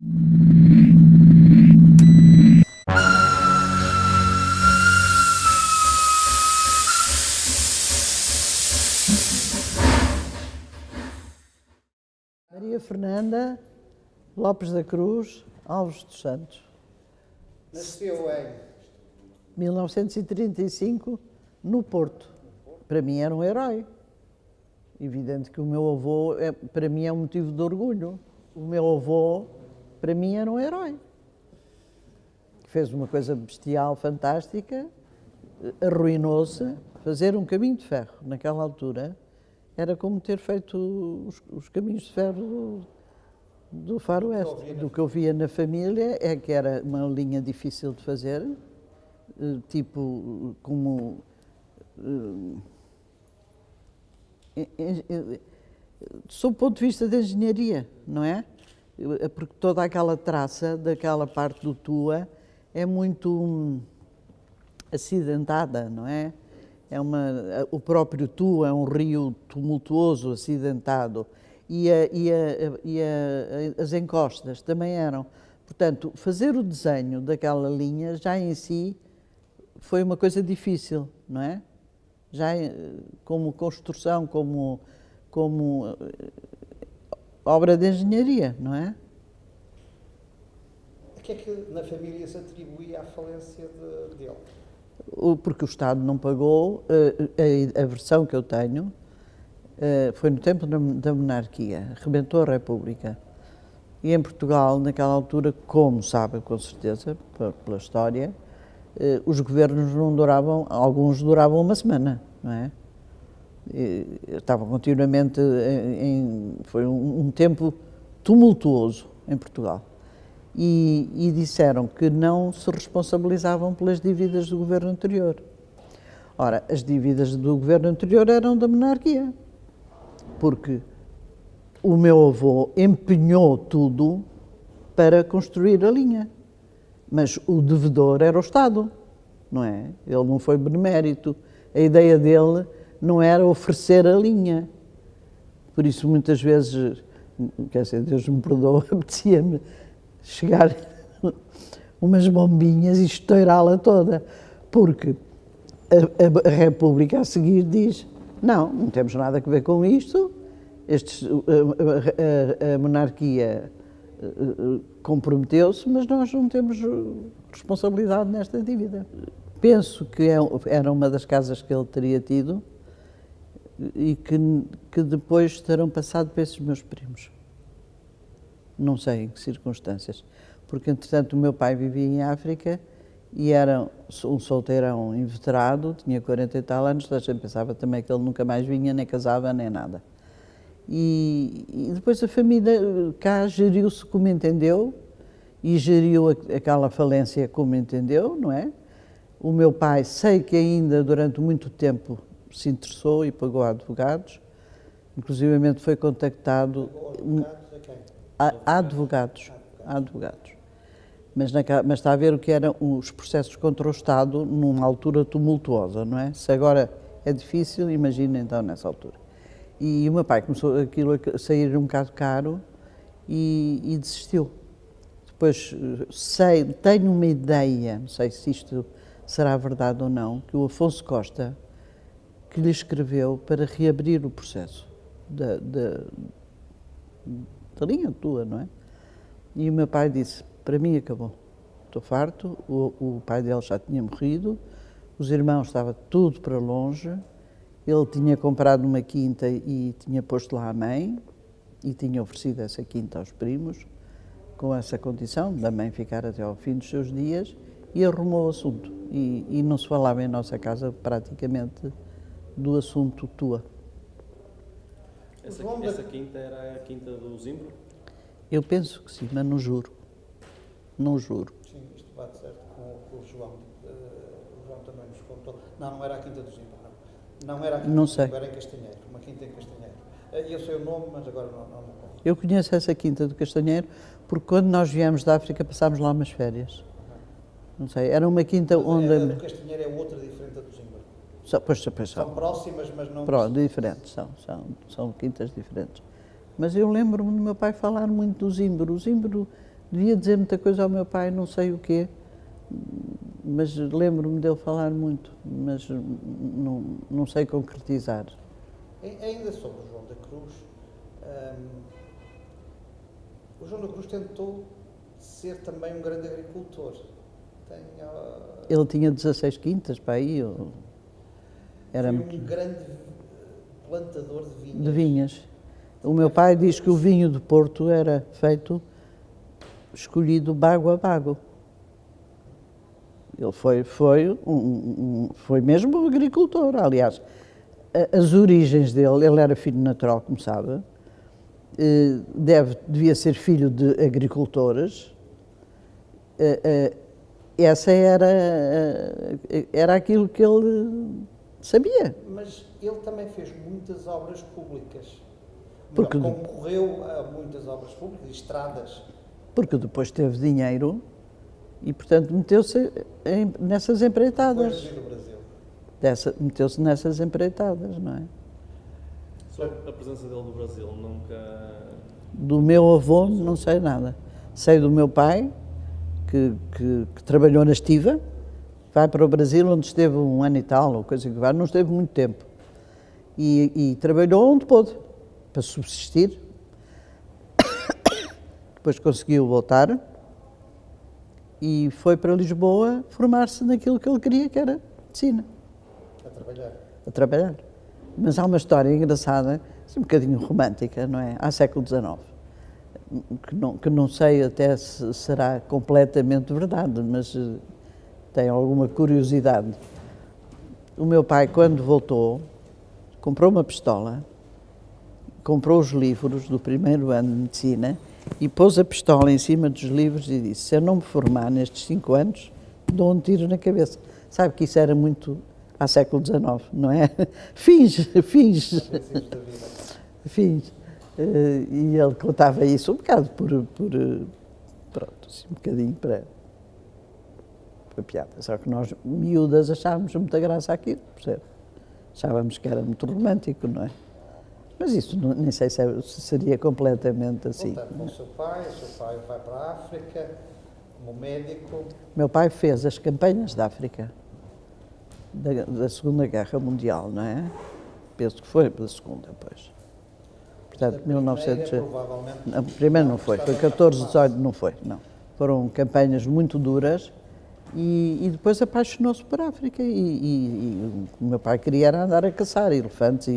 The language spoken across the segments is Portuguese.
Maria Fernanda Lopes da Cruz Alves dos Santos. Nasceu em 1935, no Porto. Para mim era um herói. Evidente que o meu avô, para mim, é um motivo de orgulho. O meu avô, para mim, era um herói. Fez uma coisa bestial, fantástica, arruinou-se. Fazer um caminho de ferro, naquela altura, era como ter feito os caminhos de ferro do faroeste. Do que eu via na família é que era uma linha difícil de fazer, tipo como... sob o ponto de vista da engenharia, não é? Porque toda aquela traça daquela parte do Tua é muito acidentada, não é? O próprio Tua é um rio tumultuoso, acidentado, e as encostas também eram. Portanto, fazer o desenho daquela linha já em si foi uma coisa difícil, não é? Já como construção, como obra de engenharia, não é? A que é que na família se atribuía a falência dele? Porque o Estado não pagou. A versão que eu tenho foi no tempo da monarquia, rebentou a República. E em Portugal, naquela altura, como sabe com certeza, pela história, os governos não duravam, alguns duravam uma semana, não é? Estavam continuamente foi um tempo tumultuoso em Portugal. E disseram que não se responsabilizavam pelas dívidas do governo anterior. Ora, as dívidas do governo anterior eram da monarquia, porque o meu avô empenhou tudo para construir a linha, mas o devedor era o Estado, não é? Ele não foi benemérito. A ideia dele não era oferecer a linha. Por isso, muitas vezes, quer dizer, Deus me perdoa, apetecia-me chegar umas bombinhas e estourá-la toda, porque a República a seguir diz: não temos nada a ver com isto, a monarquia comprometeu-se, mas nós não temos responsabilidade nesta dívida. Penso que era uma das casas que ele teria tido e que depois terão passado para esses meus primos. Não sei em que circunstâncias, porque entretanto o meu pai vivia em África e era um solteirão inveterado, tinha 40 e tal anos, a gente pensava também que ele nunca mais vinha, nem casava, nem nada. E depois a família cá geriu-se como entendeu e geriu aquela falência como entendeu, não é? O meu pai, sei que ainda durante muito tempo se interessou e pagou a advogados, inclusivamente foi contactado... Há advogados. Mas está a ver o que eram os processos contra o Estado numa altura tumultuosa, não é? Se agora é difícil, imagina então nessa altura. E o meu pai começou aquilo a sair um bocado caro e desistiu. Depois tenho uma ideia, não sei se isto será verdade ou não, que o Afonso Costa que lhe escreveu para reabrir o processo da linha tua, não é? E o meu pai disse: para mim acabou, estou farto. O pai dele já tinha morrido, os irmãos estava tudo para longe, ele tinha comprado uma quinta e tinha posto lá a mãe e tinha oferecido essa quinta aos primos com essa condição da mãe ficar até ao fim dos seus dias, e arrumou o assunto e não se falava em nossa casa praticamente do assunto Tua. Essa quinta era a quinta do Zimbro? Eu penso que sim, mas não juro. Não juro. Sim, isto bate certo com o João. O João também nos contou. Não era a quinta do Zimbro, não. Não era a quinta do Zimbro, era em Castanheiro. Uma quinta em Castanheiro. Eu sei o nome, mas agora não me conto. Eu conheço essa quinta do Castanheiro porque quando nós viemos da África passámos lá umas férias. Não sei, era uma quinta mas onde... A do Castanheiro é outra diferente da do Zimbro. São próximas, mas não... Diferentes, são quintas diferentes. Mas eu lembro-me do meu pai falar muito do Zimbro. O Zimbro Devia dizer muita coisa ao meu pai, não sei o quê, mas lembro-me dele falar muito, mas não sei concretizar. Ainda sobre o João da Cruz, o João da Cruz tentou ser também um grande agricultor. Ele tinha 16 quintas para aí. Foi um grande plantador de vinhas. De vinhas. O meu pai diz que o vinho do Porto era feito, escolhido bago a bago. Ele foi mesmo agricultor, aliás. As origens dele, ele era filho natural, como sabe, devia ser filho de agricultores. Essa era aquilo que ele sabia. Mas ele também fez muitas obras públicas. Porque concorreu a muitas obras públicas, estradas. Porque depois teve dinheiro e, portanto, meteu-se nessas empreitadas. Depois do Brasil. Meteu-se nessas empreitadas, não é? Sobre a presença dele no Brasil, nunca... Do meu avô não sei nada. Sei do meu pai, que trabalhou na Estiva, vai para o Brasil, onde esteve 1 ano e tal, ou coisa que vai, não esteve muito tempo. E trabalhou onde pôde, para subsistir. Depois conseguiu voltar e foi para Lisboa formar-se naquilo que ele queria, que era medicina. A trabalhar. Mas há uma história engraçada, um bocadinho romântica, não é? Há século XIX, que não sei até se será completamente verdade, mas tenho alguma curiosidade. O meu pai, quando voltou, comprou uma pistola, comprou os livros do primeiro ano de medicina e pôs a pistola em cima dos livros e disse: se eu não me formar nestes 5 anos, dou um tiro na cabeça. Sabe que isso era muito há século XIX, não é? Fins. E ele contava isso um bocado pronto, assim, um bocadinho para piada. Só que nós, miúdas, achávamos muita graça àquilo, percebe? Achávamos que era muito romântico, não é? Mas isso nem sei se seria completamente assim. Voltando com o seu pai vai para a África como médico. Meu pai fez as campanhas da África, da Segunda Guerra Mundial, não é? Penso que foi da Segunda, pois. Portanto, 1900... Não, primeiro não foi 14, 18 não foi, não. Foram campanhas muito duras e depois apaixonou-se por África e o meu pai queria era andar a caçar elefantes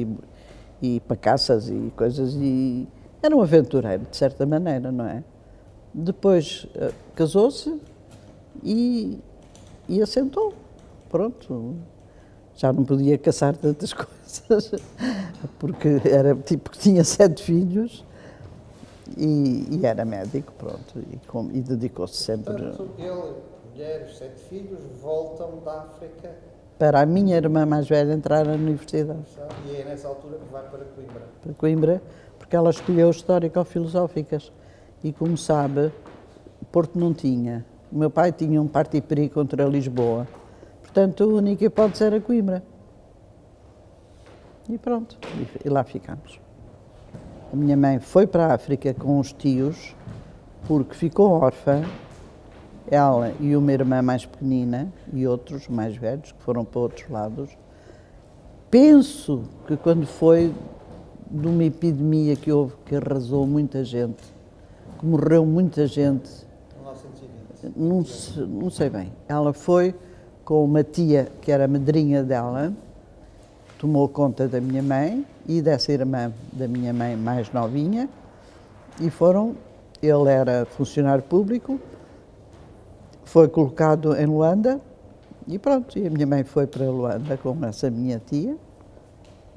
e pacaças e coisas e era um aventureiro, de certa maneira, não é? Depois casou-se e assentou. Pronto, já não podia caçar tantas coisas, porque era tipo que tinha 7 filhos e era médico, pronto, e dedicou-se sempre... Portanto, ele, mulher, os 7 filhos, voltam da África... Para a minha irmã mais velha entrar na universidade. E é nessa altura que vai para Coimbra. Para Coimbra, porque ela escolheu histórico-filosóficas. E como sabe, Porto não tinha. O meu pai tinha um parti-peri contra Lisboa. Portanto, a única hipótese era Coimbra. E pronto, e lá ficamos. A minha mãe foi para a África com os tios, porque ficou órfã, ela e uma irmã mais pequenina, e outros mais velhos, que foram para outros lados. Penso que quando foi de uma epidemia que houve, que arrasou muita gente, que morreu muita gente, 1920. não sei bem. Ela foi com uma tia que era madrinha dela, tomou conta da minha mãe e dessa irmã da minha mãe mais novinha, e foram, ele era funcionário público, foi colocado em Luanda e pronto, e a minha mãe foi para Luanda com essa minha tia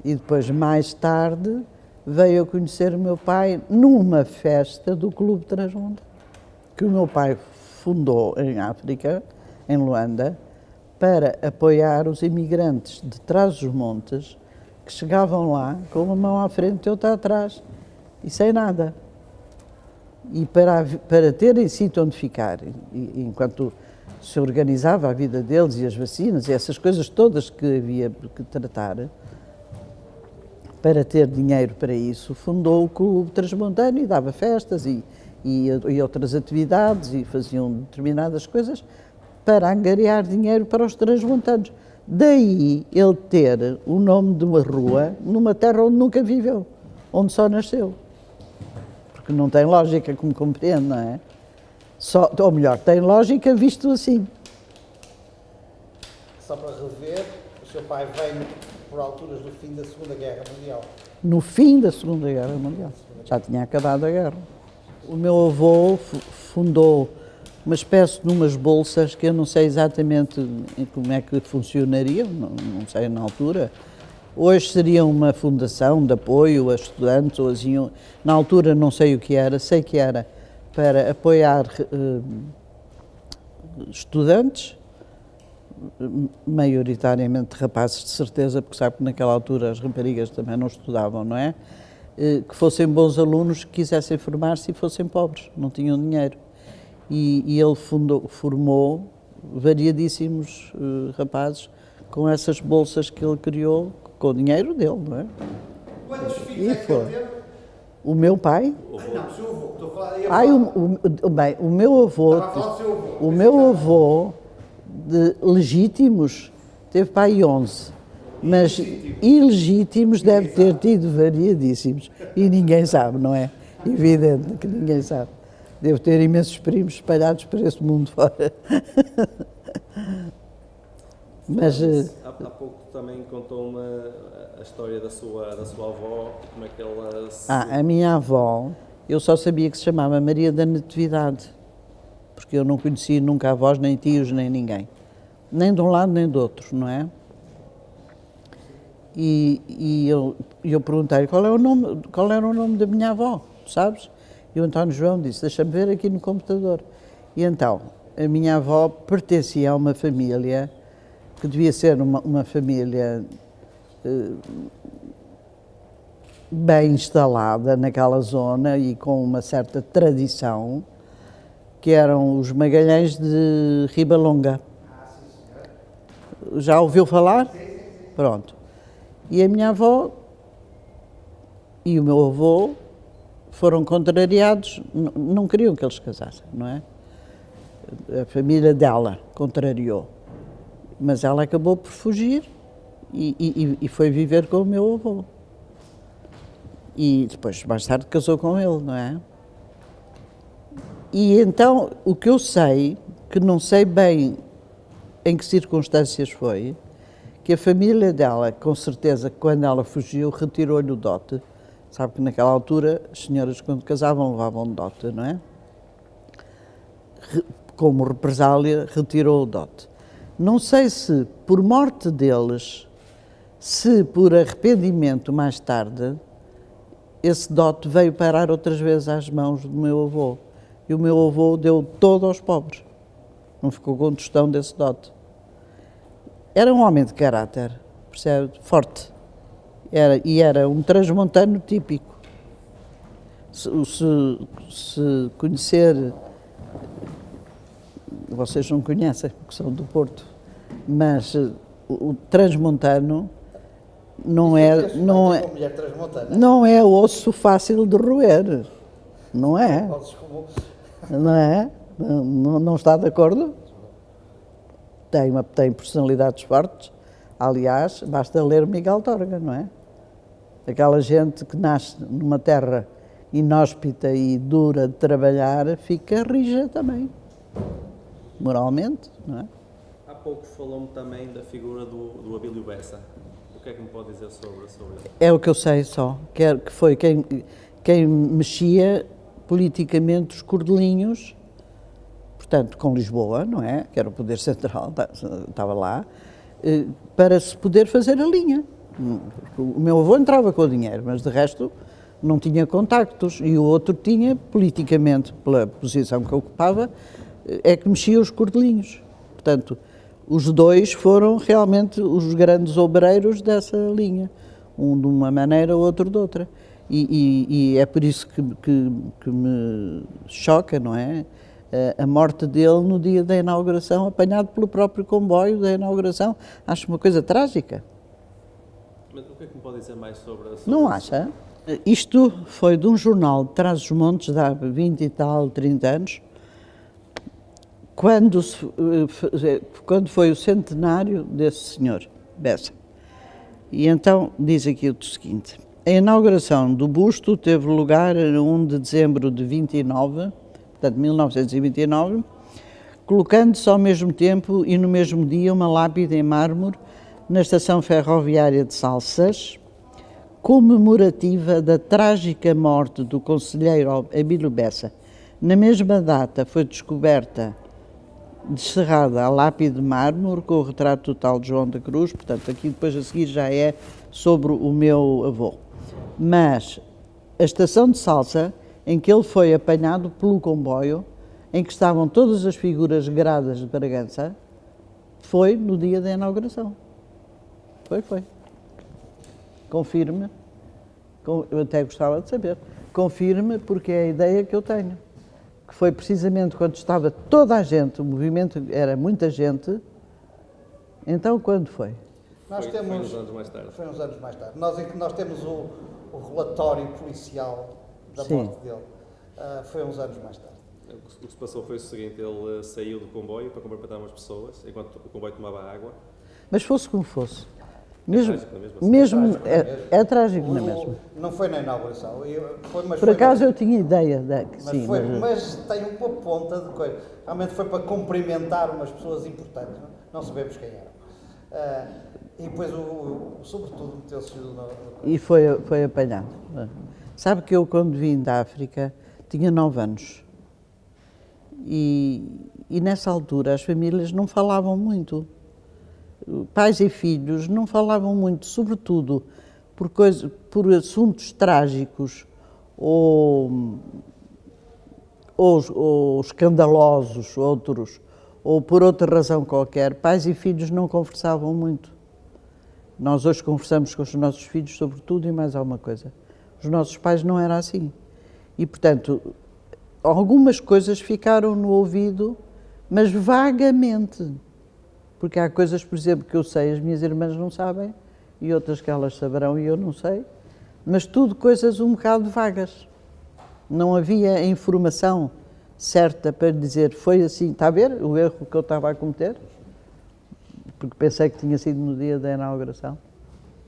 e depois, mais tarde, veio a conhecer o meu pai numa festa do Clube Transmonte, que o meu pai fundou em África, em Luanda, para apoiar os imigrantes de Trás-os-Montes que chegavam lá com uma mão à frente e outra atrás e sem nada. E para terem sítio onde ficar, enquanto se organizava a vida deles e as vacinas e essas coisas todas que havia que tratar, para ter dinheiro para isso, fundou o Clube Transmontano e dava festas e e outras atividades, e faziam determinadas coisas para angariar dinheiro para os transmontanos. Daí ele ter o nome de uma rua numa terra onde nunca viveu, onde só nasceu. Porque não tem lógica, como compreende, não é? Ou melhor, tem lógica visto assim. Só para rever, o seu pai veio por alturas do fim da Segunda Guerra Mundial. No fim da Segunda Guerra Mundial. Já tinha acabado a guerra. O meu avô fundou uma espécie de umas bolsas que eu não sei exatamente como é que funcionariam, não sei na altura. Hoje seria uma fundação de apoio a estudantes, ou assim, na altura não sei o que era, sei que era para apoiar estudantes, maioritariamente rapazes de certeza, porque sabe que naquela altura as raparigas também não estudavam, não é? Que fossem bons alunos, que quisessem formar-se e fossem pobres, não tinham dinheiro. E ele formou variadíssimos rapazes com essas bolsas que ele criou, com o dinheiro dele, não é? Quantos filhos é que ele teve? O meu pai? Não, o seu avô. Estou a falar... Bem, o meu avô... Estava a falar do seu avô. O meu avô, de legítimos, teve pai 11. Mas ilegítimos deve ter tido variadíssimos. E ninguém sabe, não é? Evidente que ninguém sabe. Devo ter imensos primos espalhados por esse mundo fora. Mas... Há pouco também contou-me a história da sua avó, como é que ela se... a minha avó, eu só sabia que se chamava Maria da Natividade, porque eu não conhecia nunca avós, nem tios, nem ninguém. Nem de um lado, nem do outro, não é? E eu perguntei qual era o nome da minha avó, sabes? E o António João disse, deixa-me ver aqui no computador. E então, a minha avó pertencia a uma família que devia ser uma família bem instalada naquela zona e com uma certa tradição, que eram os Magalhães de Ribalonga. Já ouviu falar? Pronto. E a minha avó e o meu avô foram contrariados, não queriam que eles casassem, não é? A família dela contrariou. Mas ela acabou por fugir e foi viver com o meu avô. E depois, mais tarde, casou com ele, não é? E então, o que eu sei, que não sei bem em que circunstâncias foi, que a família dela, com certeza, quando ela fugiu, retirou-lhe o dote. Sabe que naquela altura, as senhoras, quando casavam, levavam dote, não é? Como represália, retirou o dote. Não sei se, por morte deles, se por arrependimento mais tarde, esse dote veio parar outras vezes às mãos do meu avô. E o meu avô deu todo aos pobres. Não ficou com tostão desse dote. Era um homem de caráter, percebe? Forte. Era um transmontano típico. Se conhecer, vocês não conhecem, porque são do Porto, mas o transmontano não é osso fácil de roer, não é? Não é? Não está de acordo? Tem personalidades fortes. Aliás, basta ler Miguel Torga, não é? Aquela gente que nasce numa terra inóspita e dura de trabalhar, fica rija também, moralmente, não é? Há pouco falou-me também da figura do Abílio Bessa. O que é que me pode dizer sobre ele? É o que eu sei só, que foi quem mexia politicamente os cordelinhos, portanto, com Lisboa, não é? Que era o poder central, estava lá, para se poder fazer a linha. O meu avô entrava com o dinheiro, mas de resto não tinha contactos, e o outro tinha, politicamente, pela posição que ocupava, é que mexia os cordelinhos. Portanto, os dois foram realmente os grandes obreiros dessa linha, um de uma maneira, o outro de outra. E é por isso que me choca, não é? A morte dele no dia da inauguração, apanhado pelo próprio comboio da inauguração. Acho uma coisa trágica. Mas o que é que me pode dizer mais sobre Não isso? acha? Isto foi de um jornal de Trás-os-Montes, de há 20 e tal, 30 anos, quando foi o centenário desse senhor, Bessa. E então diz aqui o seguinte: a inauguração do busto teve lugar a 1 de dezembro de 29, portanto 1929, colocando-se ao mesmo tempo e no mesmo dia uma lápide em mármore na estação ferroviária de Salsas, comemorativa da trágica morte do conselheiro Abílio Bessa. Na mesma data foi descoberta, descerrada, a lápide de mármore com o retrato total de João da Cruz, portanto aqui depois a seguir já é sobre o meu avô. Mas a estação de Salsa, em que ele foi apanhado pelo comboio, em que estavam todas as figuras gradas de Bragança, foi no dia da inauguração. Foi. Confirme, eu até gostava de saber, confirme, porque é a ideia que eu tenho, que foi precisamente quando estava toda a gente, o movimento era muita gente. Então quando foi? Foi uns anos mais tarde. Foi uns anos mais tarde. Nós temos o relatório policial da morte dele. Foi uns anos mais tarde. O que se passou foi o seguinte: ele saiu do comboio para cumprimentar umas pessoas, enquanto o comboio tomava água. Mas fosse como fosse. É trágico, não é mesmo? Não foi na inauguração. Por acaso eu tinha ideia que mas sim. Mas tem uma ponta de coisa. Realmente foi para cumprimentar umas pessoas importantes. Não sabemos quem eram. E depois, sobretudo, meteu-se no... E foi apanhado. Sabe que eu, quando vim da África, tinha 9 anos. E nessa altura as famílias não falavam muito. Pais e filhos não falavam muito, sobretudo por assuntos trágicos ou escandalosos, outros, ou por outra razão qualquer. Pais e filhos não conversavam muito. Nós hoje conversamos com os nossos filhos sobre tudo e mais alguma coisa. Os nossos pais não era assim. E, portanto, algumas coisas ficaram no ouvido, mas vagamente. Porque há coisas, por exemplo, que eu sei, as minhas irmãs não sabem, e outras que elas saberão e eu não sei, mas tudo coisas um bocado vagas. Não havia informação certa para dizer, foi assim, está a ver o erro que eu estava a cometer? Porque pensei que tinha sido no dia da inauguração.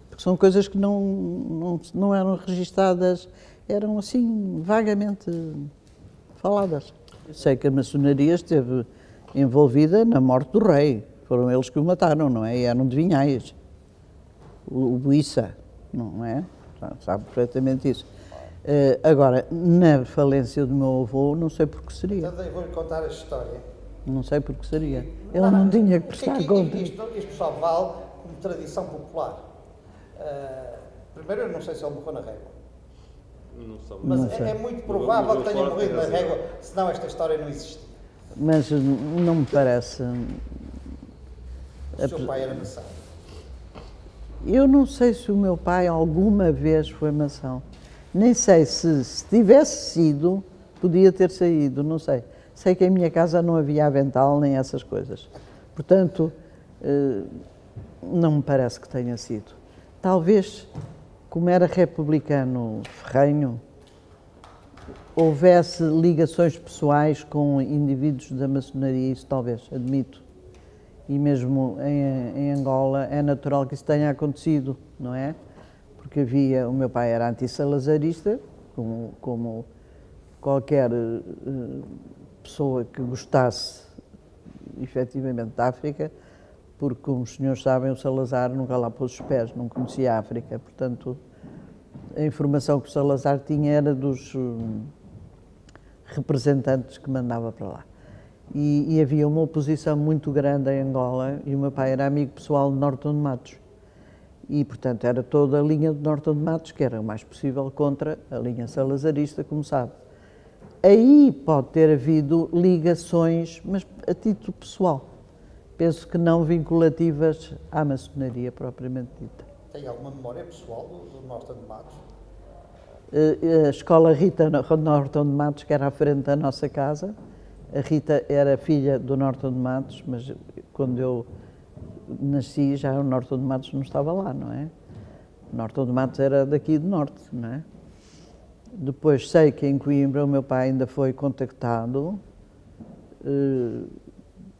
Porque são coisas que não eram registadas, eram assim, vagamente faladas. Eu sei que a maçonaria esteve envolvida na morte do rei. Foram eles que o mataram, não é? E eram de Vinhais. O Buissa, não é? Sabe perfeitamente isso. Agora, na falência do meu avô, não sei por que seria. Então, vou-lhe contar a história. Não sei por que seria. Ele não tinha que prestar conta. Isto só vale como tradição popular. Primeiro, eu não sei se ele morreu na régua. Mas é muito provável que tenha morrido na régua, senão esta história não existia. Mas não me parece. O seu pai era maçom? Eu não sei se o meu pai alguma vez foi maçom. Nem sei se tivesse sido, podia ter saído, não sei. Sei que em minha casa não havia avental nem essas coisas. Portanto, não me parece que tenha sido. Talvez, como era republicano ferrenho, houvesse ligações pessoais com indivíduos da maçonaria, isso talvez, admito. E mesmo em Angola é natural que isso tenha acontecido, não é? Porque o meu pai era anti-salazarista, como qualquer pessoa que gostasse efetivamente da África, porque, como os senhores sabem, o Salazar nunca lá pôs os pés, não conhecia a África, portanto, a informação que o Salazar tinha era dos representantes que mandava para lá. E havia uma oposição muito grande em Angola, e o meu pai era amigo pessoal de Norton de Matos. E, portanto, era toda a linha de Norton de Matos, que era o mais possível contra a linha salazarista, como sabe. Aí pode ter havido ligações, mas a título pessoal. Penso que não vinculativas à maçonaria propriamente dita. Tem alguma memória pessoal do Norton de Matos? A escola Rita Norton de Matos, que era à frente da nossa casa. A Rita era filha do Norton de Matos, mas quando eu nasci já o Norton de Matos não estava lá, não é? O Norton de Matos era daqui do norte, não é? Depois sei que em Coimbra o meu pai ainda foi contactado,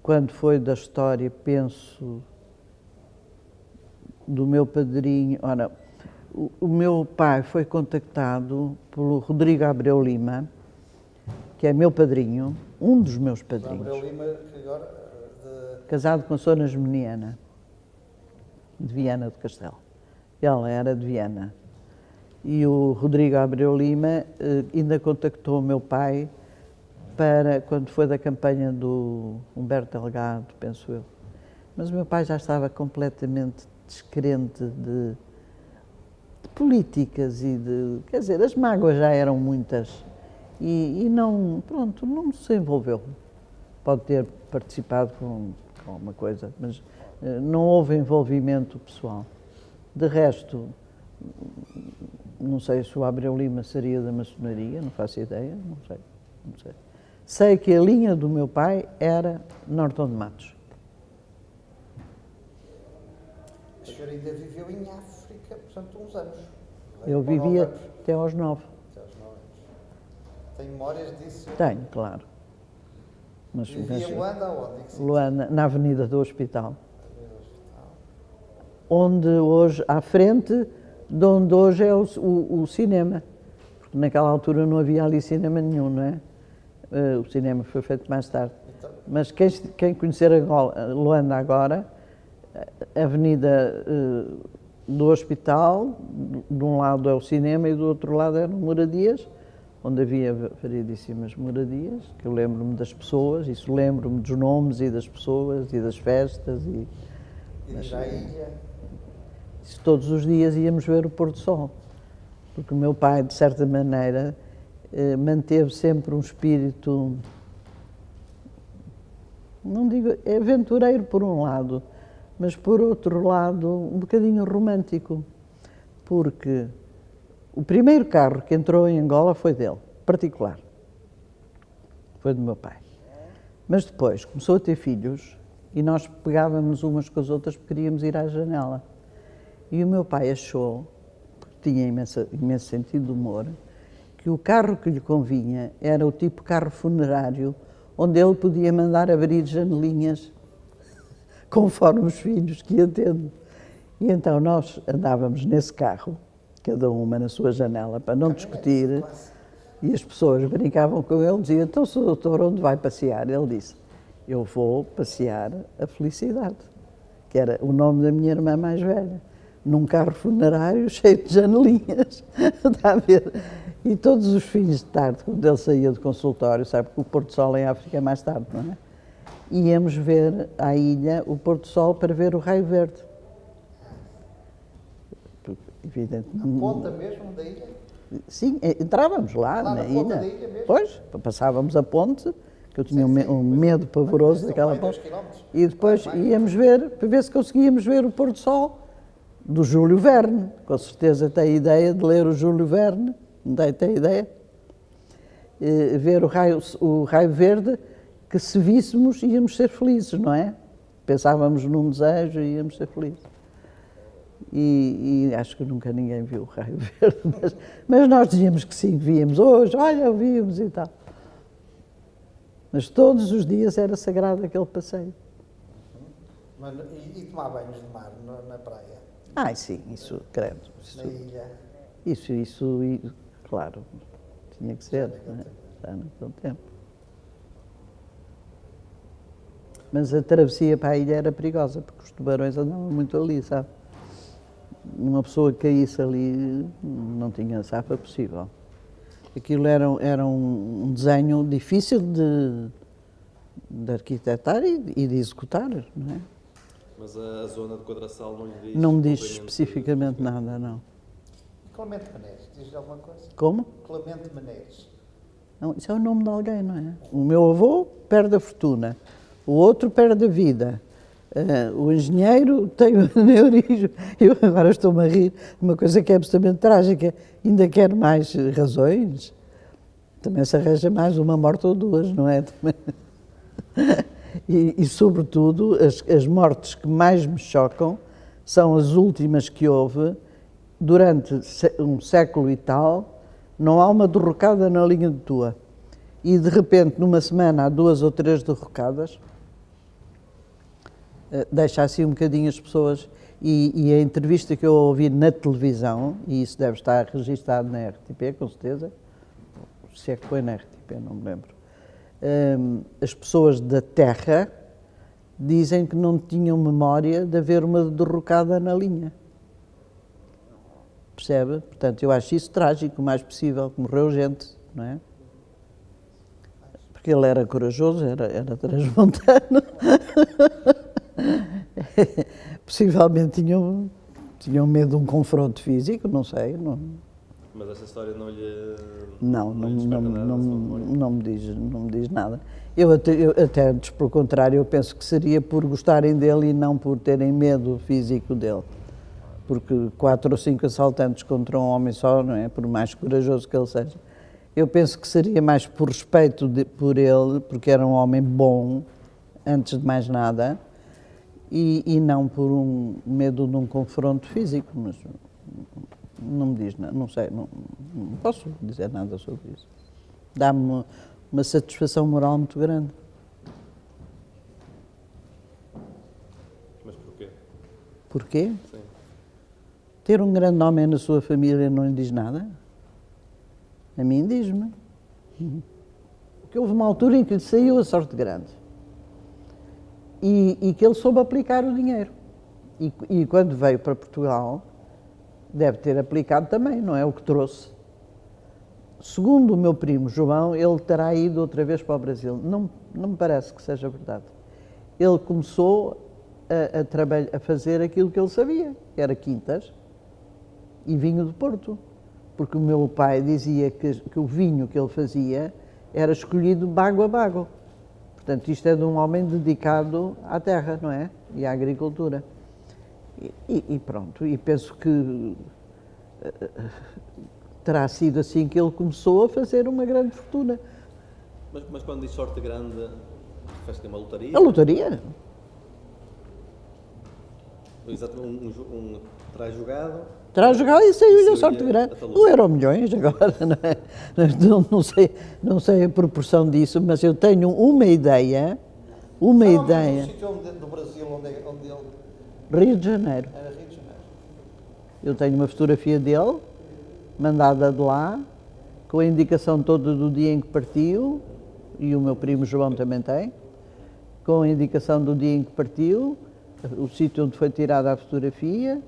quando foi da história, penso, do meu padrinho. Ora, o meu pai foi contactado pelo Rodrigo Abreu Lima, que é meu padrinho, um dos meus padrinhos. Abreu Lima, que agora... Casado com a Sra. Geminiana, de Viana do Castelo. Ela era de Viana. E o Rodrigo Abreu Lima ainda contactou o meu pai para, quando foi da campanha do Humberto Delgado, penso eu. Mas o meu pai já estava completamente descrente de políticas e de... Quer dizer, as mágoas já eram muitas e não, pronto, não se envolveu. Pode ter participado com uma coisa, mas não houve envolvimento pessoal. De resto, não sei se o Abreu Lima seria da maçonaria, não faço ideia, não sei. Sei que a linha do meu pai era Norton de Matos. O senhor ainda viveu em África, portanto, uns anos. Eu vivia até aos 9. Até aos 9 anos. Tem memórias disso? Tenho, claro. Mas, vivia em Luanda aonde? Luanda, na Avenida do Hospital. Onde hoje, à frente de onde hoje é o cinema. Porque naquela altura não havia ali cinema nenhum, não é? O cinema foi feito mais tarde. Então, mas quem conhecer Luanda agora, a Avenida do Hospital, de um lado é o cinema e do outro lado eram moradias, onde havia variedíssimas moradias, que eu lembro-me das pessoas, isso lembro-me dos nomes e das pessoas e das festas. E já ia? Isso, todos os dias íamos ver o pôr do sol, porque o meu pai, de certa maneira, manteve sempre um espírito, não digo aventureiro por um lado, mas por outro lado um bocadinho romântico, porque o primeiro carro que entrou em Angola foi dele, particular, foi do meu pai. Mas depois começou a ter filhos e nós pegávamos umas com as outras porque queríamos ir à janela. E o meu pai achou, porque tinha imenso sentido de humor, que o carro que lhe convinha era o tipo carro funerário, onde ele podia mandar abrir janelinhas conforme os filhos que ia tendo. E então nós andávamos nesse carro, cada uma na sua janela, para não discutir, e as pessoas brincavam com ele, diziam, então, Sr. Doutor, onde vai passear? Ele disse, eu vou passear a felicidade, que era o nome da minha irmã mais velha, num carro funerário cheio de janelinhas, está a ver? E todos os fins de tarde, quando ele saía do consultório, sabe que o pôr do sol em África é mais tarde, não é? Íamos ver à ilha o pôr do sol para ver o raio verde. Evidentemente. Na ponta mesmo da ilha? Sim, entrávamos lá na ilha. Ponta da ilha mesmo? Pois, passávamos a ponte, que eu tinha um medo pavoroso daquela ponte. E depois íamos ver, para ver se conseguíamos ver o pôr do sol do Júlio Verne. Com certeza tem a ideia de ler o Júlio Verne, não tem ideia? Ver o raio verde, que se víssemos íamos ser felizes, não é? Pensávamos num desejo e íamos ser felizes. E acho que nunca ninguém viu o raio verde, mas nós dizíamos que sim, víamos hoje, olha, vimos e tal. Mas todos os dias era sagrado aquele passeio. E tomar banhos de mar na praia? Ah, sim, isso, credo. Na ilha? Isso, claro, tinha que ser, não é? Já naquele tempo. Mas a travessia para a ilha era perigosa, porque os tubarões andavam muito ali, sabe? Uma pessoa que caísse ali não tinha safa possível. Aquilo era um desenho difícil de arquitetar e de executar, não é? Mas a zona de Codraçal não lhe diz? Não me diz especificamente nada, não. Clemente Menezes, diz-lhe alguma coisa? Como? Clemente Menezes. Não, isso é o nome de alguém, não é? O meu avô perde a fortuna, o outro perde a vida, o engenheiro tem o aneurisma. Eu agora estou-me a rir de uma coisa que é absolutamente trágica. Ainda quero mais razões. Também se arranja mais uma morte ou duas, não é? E sobretudo, as mortes que mais me chocam são as últimas que houve durante um século e tal, não há uma derrocada na linha de tua. E de repente, numa semana, há 2 ou 3 derrocadas, deixa assim um bocadinho as pessoas. E a entrevista que eu ouvi na televisão, e isso deve estar registado na RTP, com certeza, se é que foi na RTP, não me lembro, as pessoas da terra dizem que não tinham memória de haver uma derrocada na linha. Percebe? Portanto, eu acho isso trágico, o mais possível, que morreu gente, não é? Porque ele era corajoso, era transmontano. Possivelmente tinham medo de um confronto físico, não sei. Não. Mas essa história não lhe... Não lhe desperta nada da sua memória? não me diz nada. Eu até, antes, pelo contrário, eu penso que seria por gostarem dele e não por terem medo físico dele. Porque 4 ou 5 assaltantes contra um homem só, não é? Por mais corajoso que ele seja. Eu penso que seria mais por respeito por ele, porque era um homem bom, antes de mais nada, e não por um medo de um confronto físico. Mas não me diz nada, não sei, não posso dizer nada sobre isso. Dá-me uma satisfação moral muito grande. Mas porquê? Porquê? Sim. Ter um grande homem na sua família não lhe diz nada? A mim diz-me. Porque houve uma altura em que lhe saiu a sorte grande. E que ele soube aplicar o dinheiro. E quando veio para Portugal, deve ter aplicado também, não é o que trouxe. Segundo o meu primo João, ele terá ido outra vez para o Brasil. Não me parece que seja verdade. Ele começou a fazer aquilo que ele sabia, que era quintas e vinho do Porto. Porque o meu pai dizia que o vinho que ele fazia era escolhido bago a bago. Portanto, isto é de um homem dedicado à terra, não é? E à agricultura. E pronto, e penso que terá sido assim que ele começou a fazer uma grande fortuna. Mas quando diz sorte grande, faz uma lotaria? A lotaria? Exatamente, um traz jogado. Terá jogado e saiu-lhe a sorte Saiu-lhe grande. a talude. Não eram milhões agora, não é? Não sei a proporção disso, mas eu tenho uma ideia. No sítio do Brasil onde ele Rio de Janeiro. era Rio de Janeiro. Eu tenho uma fotografia dele, mandada de lá, com a indicação toda do dia em que partiu, e o meu primo João também tem, com a indicação do dia em que partiu, o sítio onde foi tirada a fotografia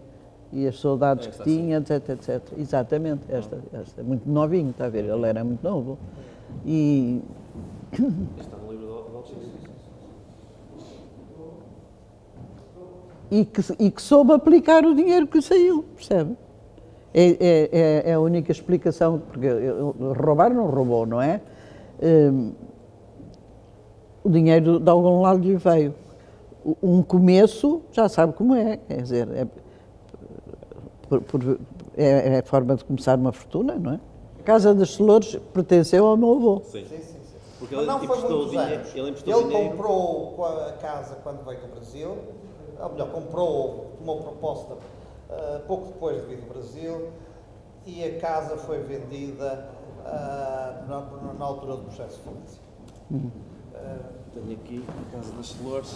e as saudades que tinha, etc, etc. Exatamente, esta é muito novinho, está a ver? Ele era muito novo. E Está no livro do Alexandre. que soube aplicar o dinheiro que saiu, percebe? É a única explicação, porque roubar não roubou, não é? O dinheiro de algum lado lhe veio. Um começo, já sabe como é, quer dizer, é a forma de começar uma fortuna, não é? A Casa das Flores pertenceu ao meu avô. Sim. Porque Mas ele não foi emprestou muitos dinheiro. anos. Ele emprestou dinheiro. Comprou a casa quando veio do Brasil, ou melhor, tomou proposta pouco depois de vir do Brasil, e a casa foi vendida na altura do processo de falência. Tenho aqui a Casa das Flores.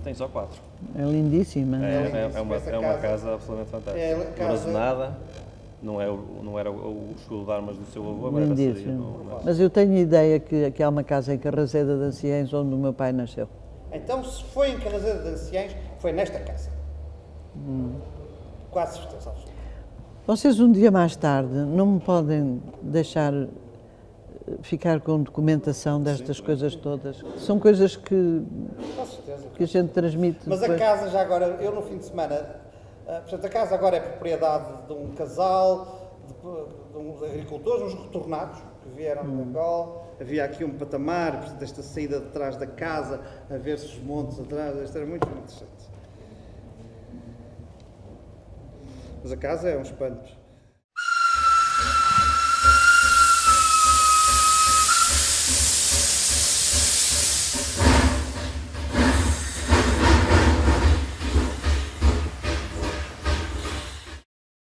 Tem só 4. É lindíssima. É uma casa absolutamente fantástica. Bronzenada, não era o escudo de armas do seu avô, mas seria Lindíssimo. Mas eu tenho a ideia que há uma casa em Carraseda de Anciães onde o meu pai nasceu. Então, se foi em Carraseda de Anciães, foi nesta casa. Quase certeza absoluta. Vocês um dia mais tarde não me podem deixar ficar com documentação destas coisas todas? São coisas que a gente transmite Mas depois. a casa já agora, eu no fim de semana, portanto a casa agora é propriedade de um casal, de uns agricultores, uns retornados, que vieram de Angola. Havia aqui um patamar, portanto esta saída de trás da casa, a ver-se os montes atrás, isto era muito interessante. Mas a casa é um espanto.